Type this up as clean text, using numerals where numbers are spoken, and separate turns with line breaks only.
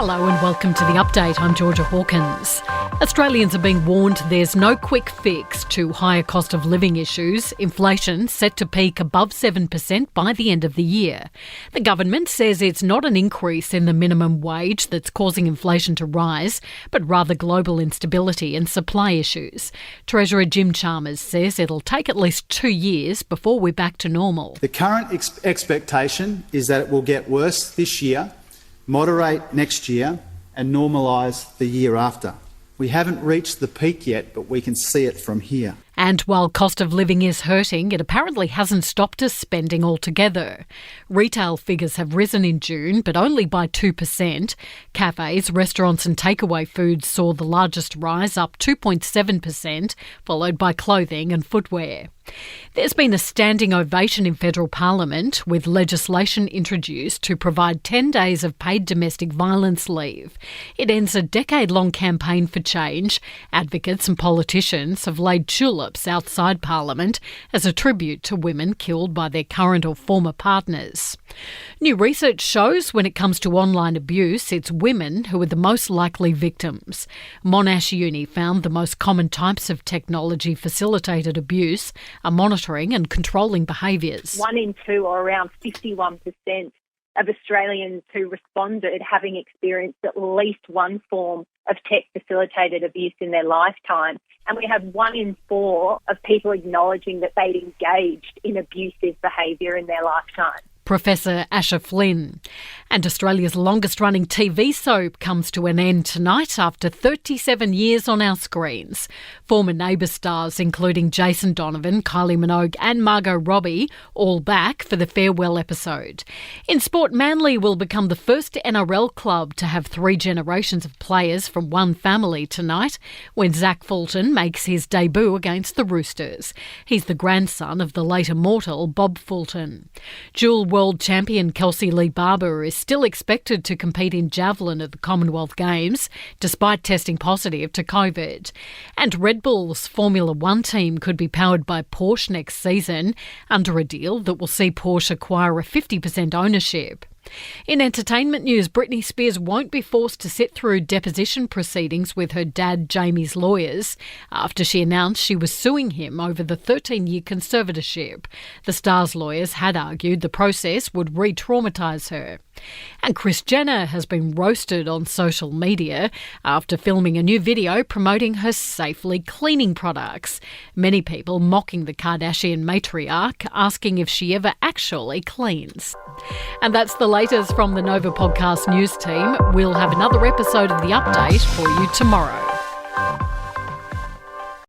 Hello and welcome to The Update. I'm Georgia Hawkins. Australians are being warned there's no quick fix to higher cost of living issues. Inflation set to peak above 7% by the end of the year. The government says it's not an increase in the minimum wage that's causing inflation to rise, but rather global instability and supply issues. Treasurer Jim Chalmers says it'll take at least 2 years before we're back to normal.
The current expectation is that it will get worse this year, moderate next year and normalise the year after. We haven't reached the peak yet, but we can see it from here.
And while cost of living is hurting, it apparently hasn't stopped us spending altogether. Retail figures have risen in June, but only by 2%. Cafes, restaurants and takeaway foods saw the largest rise, up 2.7%, followed by clothing and footwear. There's been a standing ovation in federal parliament, with legislation introduced to provide 10 days of paid domestic violence leave. It ends a decade-long campaign for change. Advocates and politicians have laid tulips outside Parliament as a tribute to women killed by their current or former partners. New research shows when it comes to online abuse, it's women who are the most likely victims. Monash Uni found the most common types of technology-facilitated abuse are monitoring and controlling behaviours.
1 in 2, or around 51% of Australians who responded having experienced at least one form of tech-facilitated abuse in their lifetime. And we have 1 in 4 of people acknowledging that they'd engaged in abusive behaviour in their lifetime.
Professor Asher Flynn. And Australia's longest-running TV soap comes to an end tonight after 37 years on our screens. Former Neighbours stars, including Jason Donovan, Kylie Minogue and Margot Robbie, all back for the farewell episode. In sport, Manly will become the first NRL club to have 3 generations of players from one family tonight when Zach Fulton makes his debut against the Roosters. He's the grandson of the late immortal Bob Fulton. Dual world champion Kelsey Lee Barber is still expected to compete in javelin at the Commonwealth Games, despite testing positive to COVID. And Red Bull's Formula One team could be powered by Porsche next season, under a deal that will see Porsche acquire a 50% ownership. In entertainment news, Britney Spears won't be forced to sit through deposition proceedings with her dad Jamie's lawyers after she announced she was suing him over the 13-year conservatorship. The star's lawyers had argued the process would re-traumatise her. And Kris Jenner has been roasted on social media after filming a new video promoting her safely cleaning products. Many people mocking the Kardashian matriarch, asking if she ever actually cleans. And that's the latest from the Nova Podcast news team. We'll have another episode of The Update for you tomorrow.